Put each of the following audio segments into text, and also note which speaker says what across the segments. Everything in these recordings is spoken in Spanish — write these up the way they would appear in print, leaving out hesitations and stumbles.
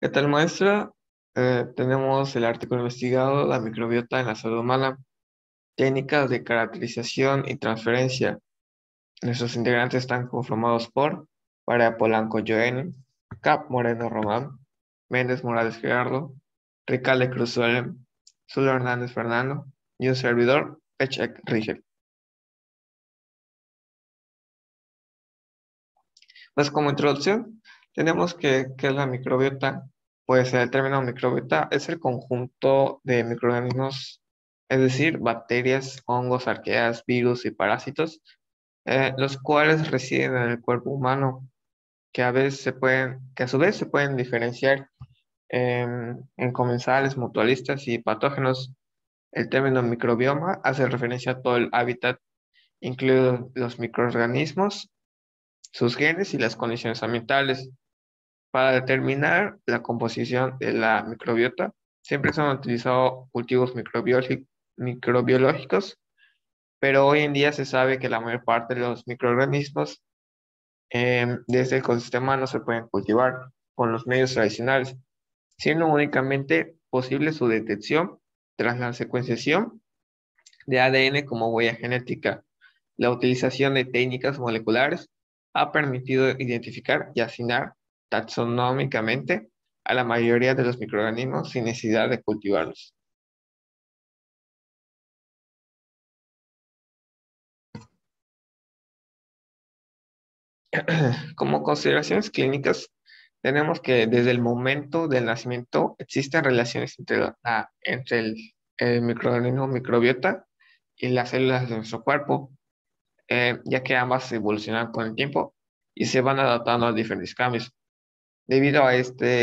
Speaker 1: ¿Qué tal, maestra? Tenemos el artículo investigado, la microbiota en la salud humana, técnicas de caracterización y transferencia. Nuestros integrantes están conformados por María Polanco Joen, Cap Moreno Román, Méndez Morales Gerardo, Ricalde Cruz Suelen, Zulo Hernández Fernando y un servidor, Pechek Rigel. Pues como introducción, tenemos que es la microbiota. Pues el término microbiota es el conjunto de microorganismos, es decir, bacterias, hongos, arqueas, virus y parásitos, los cuales residen en el cuerpo humano, que a su vez se pueden diferenciar en comensales, mutualistas y patógenos. El término microbioma hace referencia a todo el hábitat, incluidos los microorganismos, sus genes y las condiciones ambientales. Para determinar la composición de la microbiota, siempre se han utilizado cultivos microbiológicos, pero hoy en día se sabe que la mayor parte de los microorganismos de este ecosistema no se pueden cultivar con los medios tradicionales, siendo únicamente posible su detección tras la secuenciación de ADN como huella genética. La utilización de técnicas moleculares ha permitido identificar y asignar taxonómicamente a la mayoría de los microorganismos sin necesidad de cultivarlos. Como consideraciones clínicas, tenemos que desde el momento del nacimiento existen relaciones entre el microorganismo microbiota y las células de nuestro cuerpo, ya que ambas evolucionan con el tiempo y se van adaptando a diferentes cambios. Debido a esta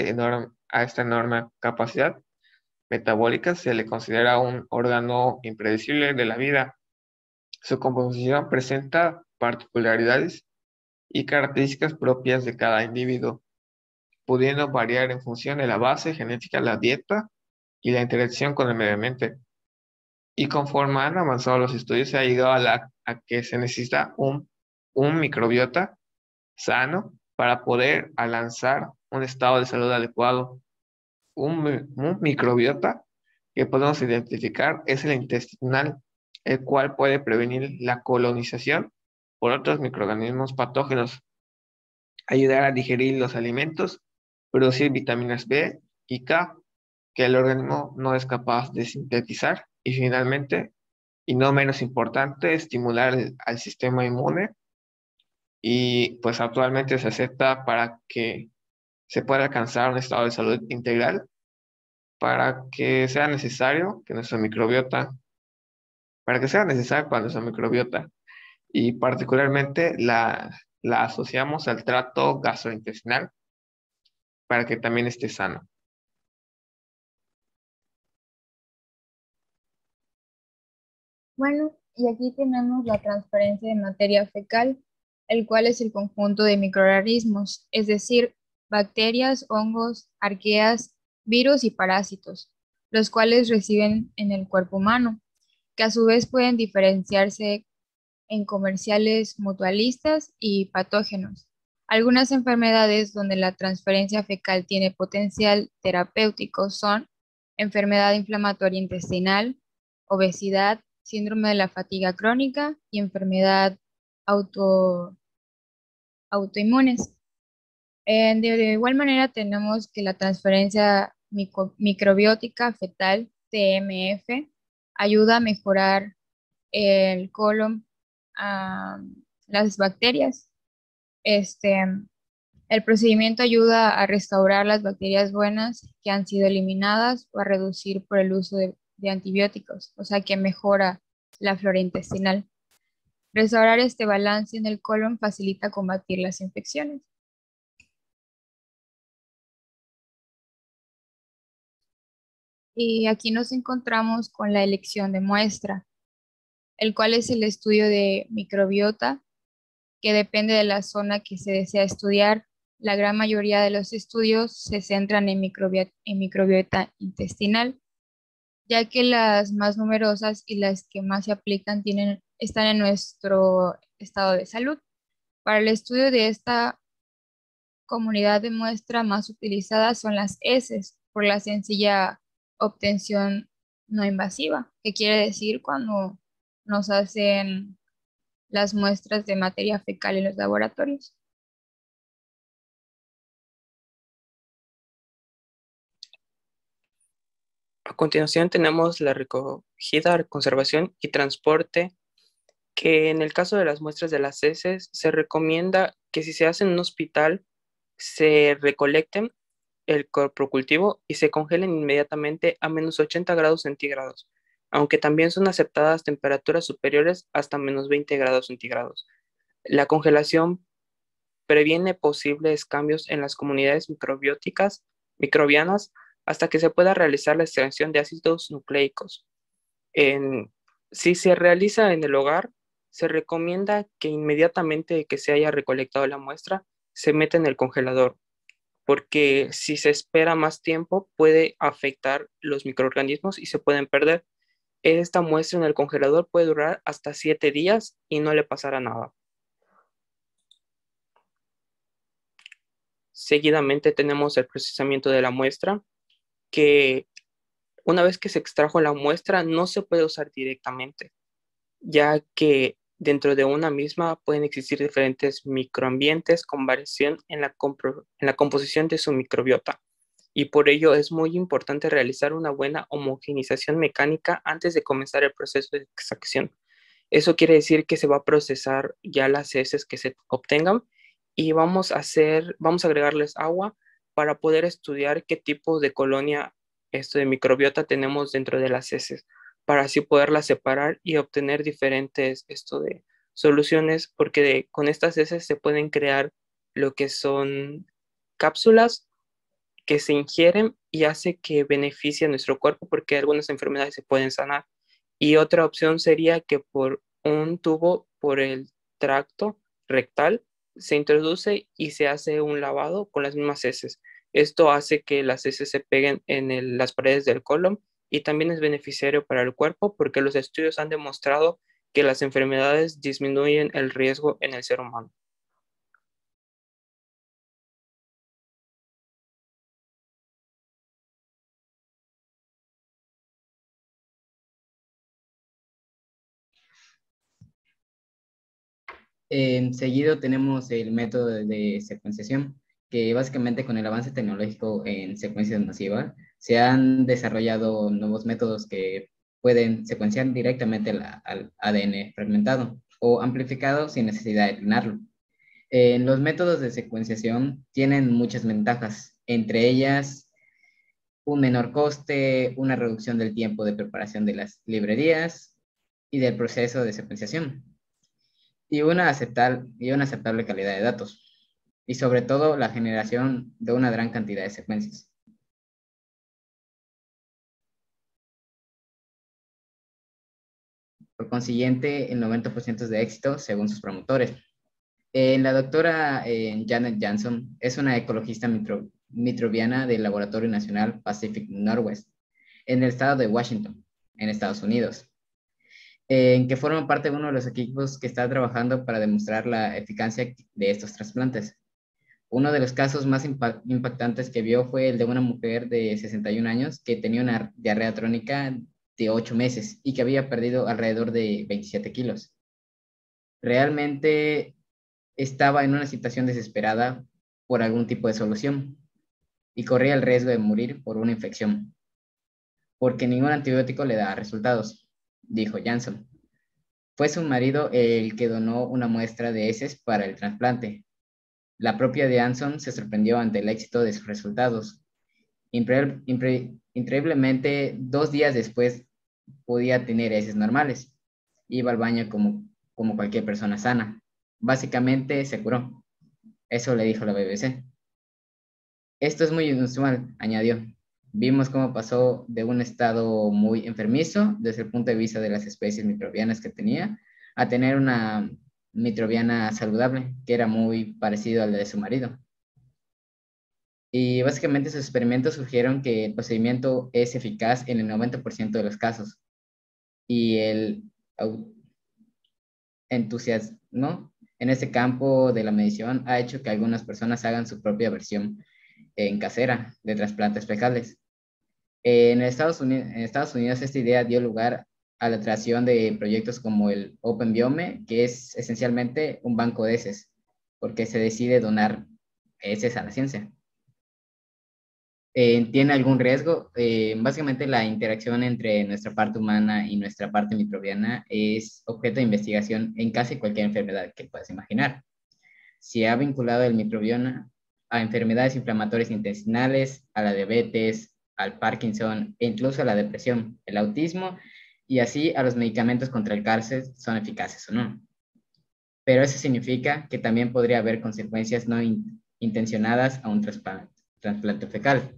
Speaker 1: enorme capacidad metabólica, se le considera un órgano impredecible de la vida. Su composición presenta particularidades y características propias de cada individuo, pudiendo variar en función de la base genética, la dieta y la interacción con el medio ambiente. Y conforme han avanzado los estudios, se ha llegado a que se necesita un microbiota sano para poder alcanzar un estado de salud adecuado. Un microbiota que podemos identificar es el intestinal, el cual puede prevenir la colonización por otros microorganismos patógenos, ayudar a digerir los alimentos, producir vitaminas B y K que el organismo no es capaz de sintetizar y finalmente, y no menos importante, estimular al sistema inmune y pues actualmente se acepta para que se pueda alcanzar un estado de salud integral para que sea necesario que nuestra microbiota, para que sea necesario para nuestra microbiota y particularmente la asociamos al trato gastrointestinal para que también esté sano.
Speaker 2: Bueno, y aquí tenemos la transferencia de materia fecal, el cual es el conjunto de microorganismos, es decir, bacterias, hongos, arqueas, virus y parásitos, los cuales reciben en el cuerpo humano, que a su vez pueden diferenciarse en comerciales mutualistas y patógenos. Algunas enfermedades donde la transferencia fecal tiene potencial terapéutico son enfermedad inflamatoria intestinal, obesidad, síndrome de la fatiga crónica y enfermedad auto, autoinmunes. De igual manera tenemos que la transferencia microbiótica fetal, TMF, ayuda a mejorar el colon a las bacterias. Este, el procedimiento ayuda a restaurar las bacterias buenas que han sido eliminadas o a reducir por el uso de antibióticos, o sea que mejora la flora intestinal. Restaurar este balance en el colon facilita combatir las infecciones. Y aquí nos encontramos con la elección de muestra, el cual es el estudio de microbiota que depende de la zona que se desea estudiar. La gran mayoría de los estudios se centran en microbiota intestinal, ya que las más numerosas y las que más se aplican están en nuestro estado de salud. Para el estudio de esta como unidad de muestra más utilizada son las heces, por la sencilla obtención no invasiva, que quiere decir cuando nos hacen las muestras de materia fecal en los laboratorios.
Speaker 3: A continuación tenemos la recogida, conservación y transporte, que en el caso de las muestras de las heces se recomienda que si se hace en un hospital se recolecten el coprocultivo y se congelen inmediatamente a -80 °C, aunque también son aceptadas temperaturas superiores hasta -20 °C. La congelación previene posibles cambios en las comunidades microbianas hasta que se pueda realizar la extracción de ácidos nucleicos. Si se realiza en el hogar, se recomienda que inmediatamente que se haya recolectado la muestra, se meta en el congelador, porque si se espera más tiempo puede afectar los microorganismos y se pueden perder. Esta muestra en el congelador puede durar hasta 7 días y no le pasará nada. Seguidamente tenemos el procesamiento de la muestra, que una vez que se extrajo la muestra no se puede usar directamente, ya que dentro de una misma pueden existir diferentes microambientes con variación en la composición de su microbiota, y por ello es muy importante realizar una buena homogenización mecánica antes de comenzar el proceso de extracción. Eso quiere decir que se va a procesar ya las heces que se obtengan y vamos a agregarles agua para poder estudiar qué tipo de colonia de microbiota tenemos dentro de las heces, para así poderlas separar y obtener diferentes de soluciones, porque con estas heces se pueden crear lo que son cápsulas que se ingieren y hace que beneficie a nuestro cuerpo, porque algunas enfermedades se pueden sanar. Y otra opción sería que por un tubo, por el tracto rectal, se introduce y se hace un lavado con las mismas heces. Esto hace que las heces se peguen en las paredes del colon y también es beneficiario para el cuerpo, porque los estudios han demostrado que las enfermedades disminuyen el riesgo en el ser humano.
Speaker 4: Seguido tenemos el método de secuenciación, que básicamente con el avance tecnológico en secuencias masivas se han desarrollado nuevos métodos que pueden secuenciar directamente al ADN fragmentado o amplificado sin necesidad de clonarlo. Los métodos de secuenciación tienen muchas ventajas, entre ellas un menor coste, una reducción del tiempo de preparación de las librerías y del proceso de secuenciación, y una aceptable calidad de datos, y sobre todo la generación de una gran cantidad de secuencias. Por consiguiente, el 90% de éxito según sus promotores. La doctora Janet Jansson es una ecologista microbiana del Laboratorio Nacional Pacific Northwest en el estado de Washington, en Estados Unidos, en que forma parte de uno de los equipos que está trabajando para demostrar la eficacia de estos trasplantes. Uno de los casos más impactantes que vio fue el de una mujer de 61 años que tenía una diarrea crónica de 8 meses y que había perdido alrededor de 27 kilos. Realmente estaba en una situación desesperada por algún tipo de solución y corría el riesgo de morir por una infección, porque ningún antibiótico le daba resultados, dijo Jansson. Fue su marido el que donó una muestra de heces para el trasplante. La propia Jansson se sorprendió ante el éxito de sus resultados. Increíblemente, 2 días después podía tener heces normales. Iba al baño como cualquier persona sana. Básicamente se curó. Eso le dijo la BBC. Esto es muy inusual, añadió. Vimos cómo pasó de un estado muy enfermizo desde el punto de vista de las especies microbianas que tenía a tener una microbiana saludable, que era muy parecido al de su marido. Y básicamente sus experimentos surgieron que el procedimiento es eficaz en el 90% de los casos. Y el entusiasmo En este campo de la medición ha hecho que algunas personas hagan su propia versión en casera de trasplantes fecales. En Estados Unidos esta idea dio lugar a la creación de proyectos como el Open Biome, que es esencialmente un banco de heces, porque se decide donar heces a la ciencia. ¿Tiene algún riesgo? Básicamente la interacción entre nuestra parte humana y nuestra parte microbiana es objeto de investigación en casi cualquier enfermedad que puedas imaginar. Se ha vinculado el microbioma a enfermedades inflamatorias intestinales, a la diabetes, al Parkinson e incluso a la depresión, el autismo y así a los medicamentos contra el cáncer son eficaces o no. Pero eso significa que también podría haber consecuencias no intencionadas a un trasplante fecal.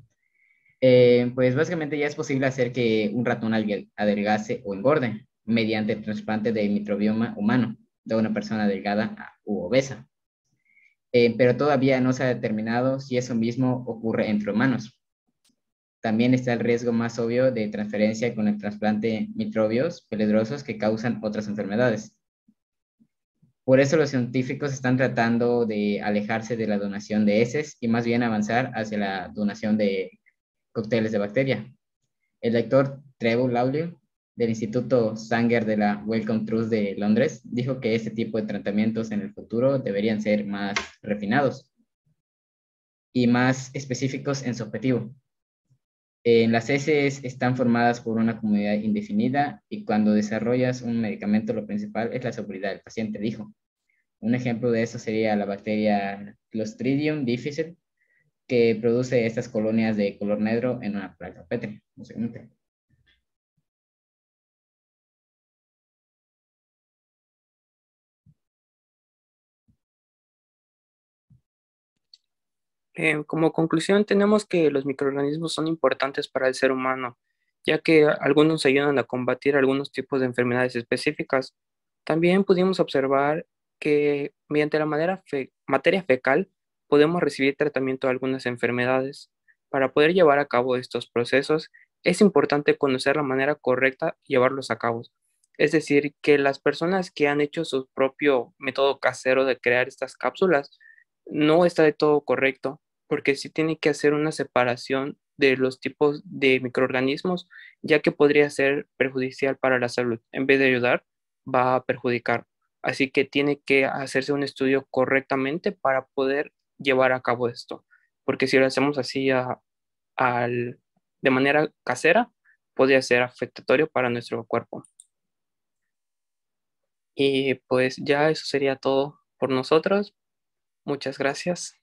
Speaker 4: Pues básicamente ya es posible hacer que un ratón adelgace o engorde mediante el trasplante de microbioma humano de una persona delgada u obesa. Pero todavía no se ha determinado si eso mismo ocurre entre humanos. También está el riesgo más obvio de transferencia con el trasplante de microbios peligrosos que causan otras enfermedades. Por eso los científicos están tratando de alejarse de la donación de heces y más bien avanzar hacia la donación de cócteles de bacteria. El doctor Trevor Lawley del Instituto Sanger de la Wellcome Trust de Londres dijo que este tipo de tratamientos en el futuro deberían ser más refinados y más específicos en su objetivo. Las heces están formadas por una comunidad indefinida y cuando desarrollas un medicamento lo principal es la seguridad del paciente, dijo. Un ejemplo de eso sería la bacteria Clostridium difficile, que produce estas colonias de color negro en una placa Petri.
Speaker 3: Como conclusión, tenemos que los microorganismos son importantes para el ser humano, ya que algunos ayudan a combatir algunos tipos de enfermedades específicas. También pudimos observar que mediante la materia fecal podemos recibir tratamiento de algunas enfermedades. Para poder llevar a cabo estos procesos, es importante conocer la manera correcta y llevarlos a cabo. Es decir, que las personas que han hecho su propio método casero de crear estas cápsulas no está de todo correcto, porque sí tiene que hacer una separación de los tipos de microorganismos, ya que podría ser perjudicial para la salud. En vez de ayudar, va a perjudicar. Así que tiene que hacerse un estudio correctamente para poder llevar a cabo esto, porque si lo hacemos así de manera casera, podría ser afectatorio para nuestro cuerpo. Y pues ya eso sería todo por nosotros. Muchas gracias.